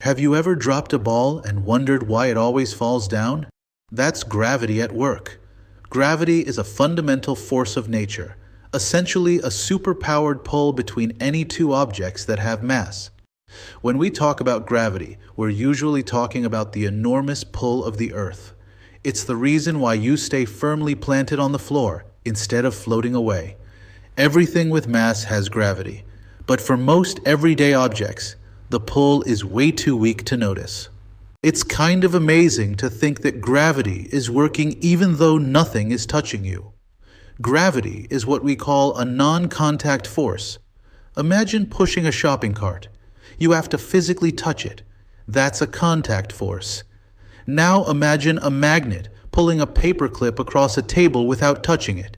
Have you ever dropped a ball and wondered why it always falls down? That's gravity at work. Gravity is a fundamental force of nature, essentially a superpowered pull between any two objects that have mass. When we talk about gravity, we're usually talking about the enormous pull of the Earth. It's the reason why you stay firmly planted on the floor instead of floating away. Everything with mass has gravity, but for most everyday objects, the pull is way too weak to notice. It's kind of amazing to think that gravity is working even though nothing is touching you. Gravity is what we call a non-contact force. Imagine pushing a shopping cart. You have to physically touch it. That's a contact force. Now imagine a magnet pulling a paperclip across a table without touching it.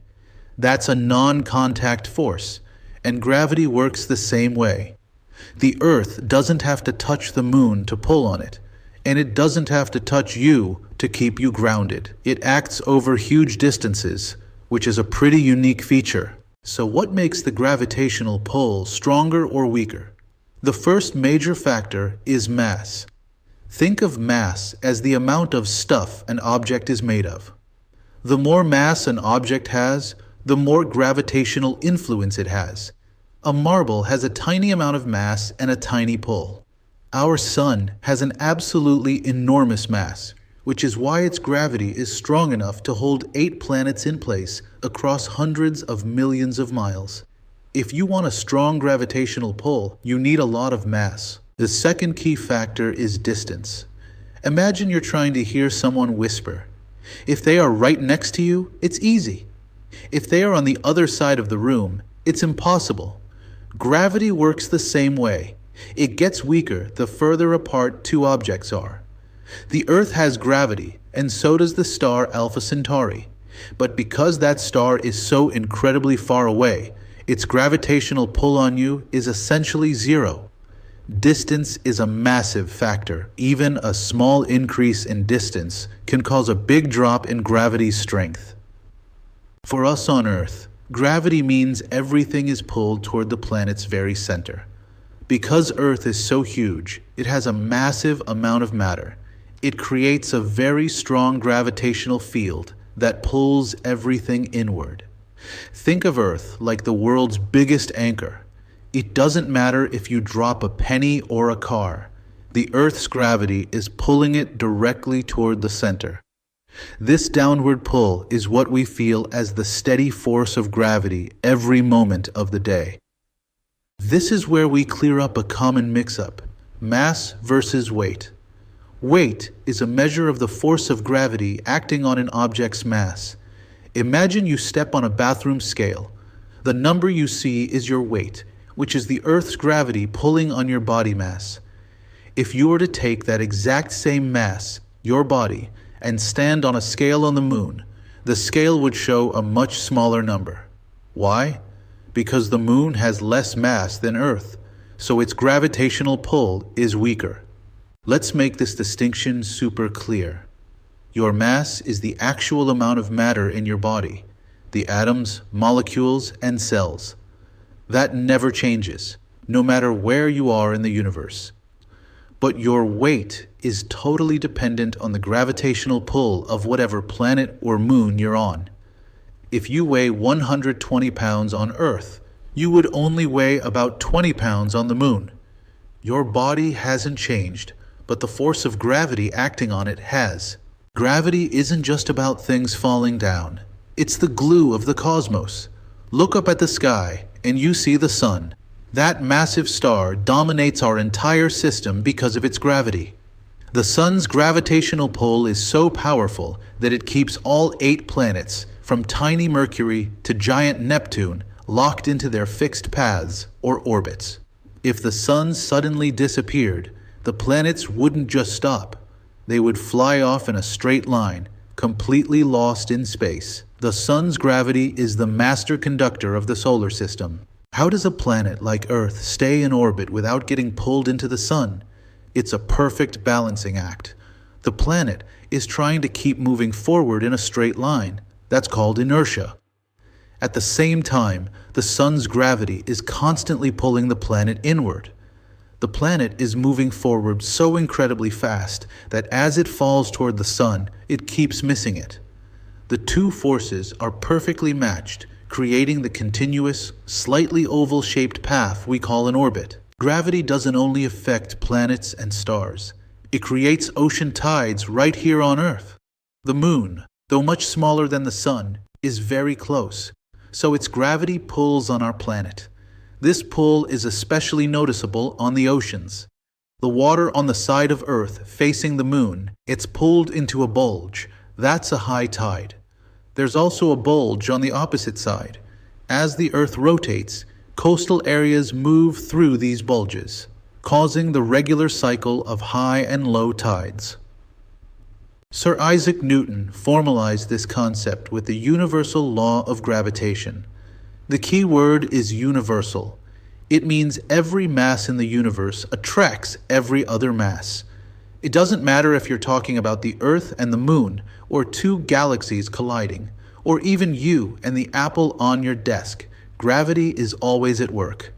That's a non-contact force, and gravity works the same way. The Earth doesn't have to touch the moon to pull on it, and it doesn't have to touch you to keep you grounded. It acts over huge distances, which is a pretty unique feature. So what makes the gravitational pull stronger or weaker? The first major factor is mass. Think of mass as the amount of stuff an object is made of. The more mass an object has, the more gravitational influence it has. A marble has a tiny amount of mass and a tiny pull. Our sun has an absolutely enormous mass, which is why its gravity is strong enough to hold 8 planets in place across hundreds of millions of miles. If you want a strong gravitational pull, you need a lot of mass. The second key factor is distance. Imagine you're trying to hear someone whisper. If they are right next to you, it's easy. If they are on the other side of the room, it's impossible. Gravity works the same way. It gets weaker the further apart two objects are. The Earth has gravity, and so does the star Alpha Centauri. But because that star is so incredibly far away, its gravitational pull on you is essentially zero. Distance is a massive factor. Even a small increase in distance can cause a big drop in gravity's strength. For us on Earth, gravity means everything is pulled toward the planet's very center. Because Earth is so huge, it has a massive amount of matter. It creates a very strong gravitational field that pulls everything inward. Think of Earth like the world's biggest anchor. It doesn't matter if you drop a penny or a car. The Earth's gravity is pulling it directly toward the center. This downward pull is what we feel as the steady force of gravity every moment of the day. This is where we clear up a common mix-up: mass versus weight. Weight is a measure of the force of gravity acting on an object's mass. Imagine you step on a bathroom scale. The number you see is your weight, which is the Earth's gravity pulling on your body mass. If you were to take that exact same mass, your body, and stand on a scale on the moon, the scale would show a much smaller number. Why? Because the moon has less mass than Earth, so its gravitational pull is weaker. Let's make this distinction super clear. Your mass is the actual amount of matter in your body, the atoms, molecules, and cells. That never changes, no matter where you are in the universe. But your weight is totally dependent on the gravitational pull of whatever planet or moon you're on. If you weigh 120 pounds on Earth, you would only weigh about 20 pounds on the moon. Your body hasn't changed, but the force of gravity acting on it has. Gravity isn't just about things falling down. It's the glue of the cosmos. Look up at the sky, and you see the sun. That massive star dominates our entire system because of its gravity. The sun's gravitational pull is so powerful that it keeps all 8 planets, from tiny Mercury to giant Neptune, locked into their fixed paths or orbits. If the sun suddenly disappeared, the planets wouldn't just stop. They would fly off in a straight line, completely lost in space. The sun's gravity is the master conductor of the solar system. How does a planet like Earth stay in orbit without getting pulled into the sun? It's a perfect balancing act. The planet is trying to keep moving forward in a straight line. That's called inertia. At the same time, the sun's gravity is constantly pulling the planet inward. The planet is moving forward so incredibly fast that as it falls toward the sun, it keeps missing it. The two forces are perfectly matched, creating the continuous, slightly oval-shaped path we call an orbit. Gravity doesn't only affect planets and stars. It creates ocean tides right here on Earth. The moon, though much smaller than the sun, is very close, so its gravity pulls on our planet. This pull is especially noticeable on the oceans. The water on the side of Earth facing the moon, it's pulled into a bulge. That's a high tide. There's also a bulge on the opposite side. As the Earth rotates, coastal areas move through these bulges, causing the regular cycle of high and low tides. Sir Isaac Newton formalized this concept with the universal law of gravitation. The key word is universal. It means every mass in the universe attracts every other mass. It doesn't matter if you're talking about the Earth and the Moon, or two galaxies colliding, or even you and the apple on your desk. Gravity is always at work.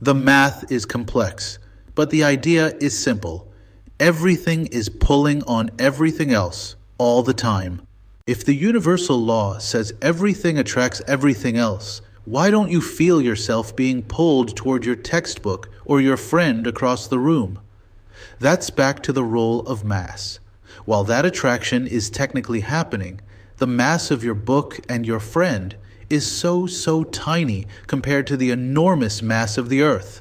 The math is complex, but the idea is simple. Everything is pulling on everything else all the time. If the universal law says everything attracts everything else, why don't you feel yourself being pulled toward your textbook or your friend across the room? That's back to the role of mass. While that attraction is technically happening, the mass of your book and your friend is so tiny compared to the enormous mass of the Earth.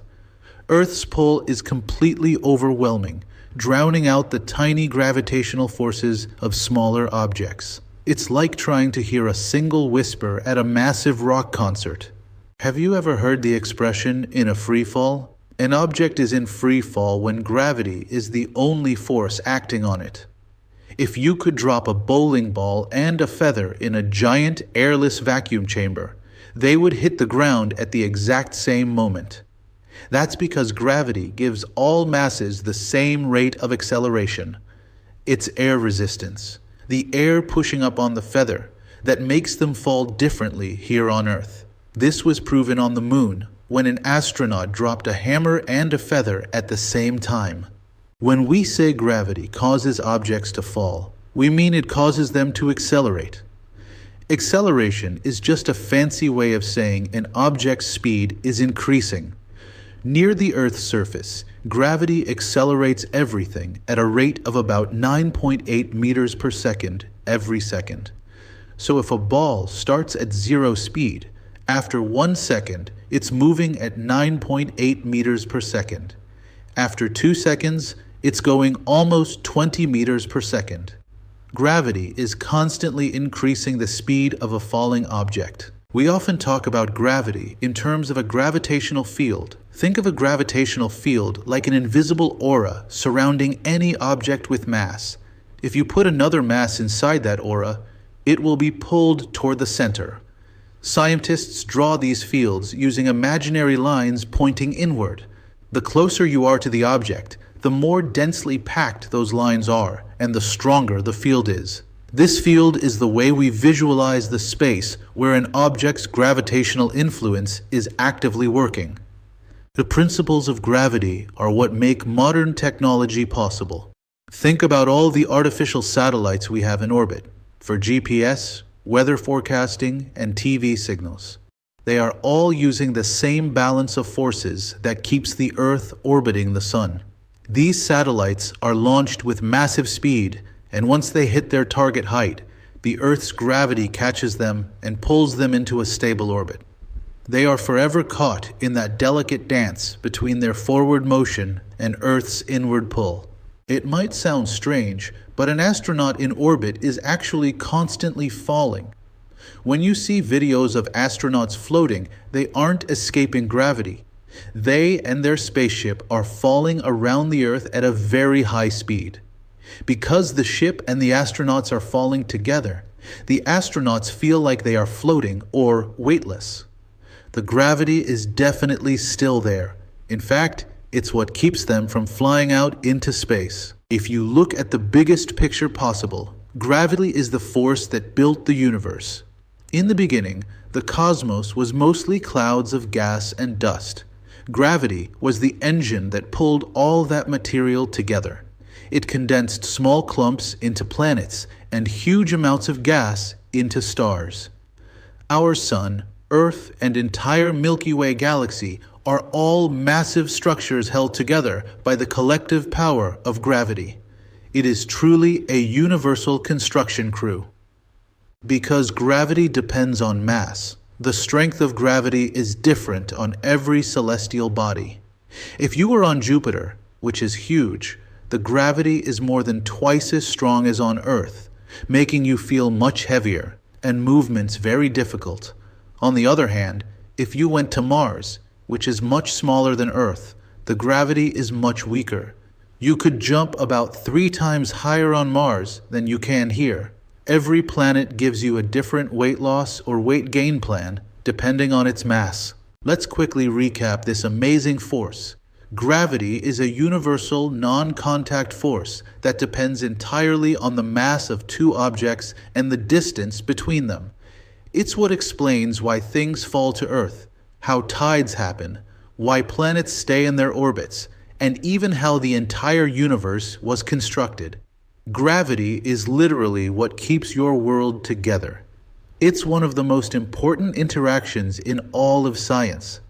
Earth's pull is completely overwhelming, drowning out the tiny gravitational forces of smaller objects. It's like trying to hear a single whisper at a massive rock concert. Have you ever heard the expression in a free fall? An object is in free fall when gravity is the only force acting on it. If you could drop a bowling ball and a feather in a giant airless vacuum chamber, they would hit the ground at the exact same moment. That's because gravity gives all masses the same rate of acceleration. It's air resistance, the air pushing up on the feather, that makes them fall differently here on Earth. This was proven on the moon when an astronaut dropped a hammer and a feather at the same time. When we say gravity causes objects to fall, we mean it causes them to accelerate. Acceleration is just a fancy way of saying an object's speed is increasing. Near the Earth's surface, gravity accelerates everything at a rate of about 9.8 meters per second every second. So if a ball starts at 0 speed, after 1 second, it's moving at 9.8 meters per second. After 2 seconds, it's going almost 20 meters per second. Gravity is constantly increasing the speed of a falling object. We often talk about gravity in terms of a gravitational field. Think of a gravitational field like an invisible aura surrounding any object with mass. If you put another mass inside that aura, it will be pulled toward the center. Scientists draw these fields using imaginary lines pointing inward. The closer you are to the object, the more densely packed those lines are, and the stronger the field is. This field is the way we visualize the space where an object's gravitational influence is actively working. The principles of gravity are what make modern technology possible. Think about all the artificial satellites we have in orbit for GPS, weather forecasting, and TV signals. They are all using the same balance of forces that keeps the Earth orbiting the Sun. These satellites are launched with massive speed, and once they hit their target height, the Earth's gravity catches them and pulls them into a stable orbit. They are forever caught in that delicate dance between their forward motion and Earth's inward pull. It might sound strange, but an astronaut in orbit is actually constantly falling. When you see videos of astronauts floating, they aren't escaping gravity. They and their spaceship are falling around the Earth at a very high speed. Because the ship and the astronauts are falling together, the astronauts feel like they are floating or weightless. The gravity is definitely still there. In fact, it's what keeps them from flying out into space. If you look at the biggest picture possible, gravity is the force that built the universe. In the beginning, the cosmos was mostly clouds of gas and dust. Gravity was the engine that pulled all that material together. It condensed small clumps into planets and huge amounts of gas into stars. Our Sun, Earth, and entire Milky Way galaxy are all massive structures held together by the collective power of gravity. It is truly a universal construction crew. Because gravity depends on mass, the strength of gravity is different on every celestial body. If you were on Jupiter, which is huge, the gravity is more than twice as strong as on Earth, making you feel much heavier and movements very difficult. On the other hand, if you went to Mars, which is much smaller than Earth, the gravity is much weaker. You could jump about 3 times higher on Mars than you can here. Every planet gives you a different weight loss or weight gain plan depending on its mass. Let's quickly recap this amazing force. Gravity is a universal, non-contact force that depends entirely on the mass of 2 objects and the distance between them. It's what explains why things fall to Earth, how tides happen, why planets stay in their orbits, and even how the entire universe was constructed. Gravity is literally what keeps your world together. It's one of the most important interactions in all of science.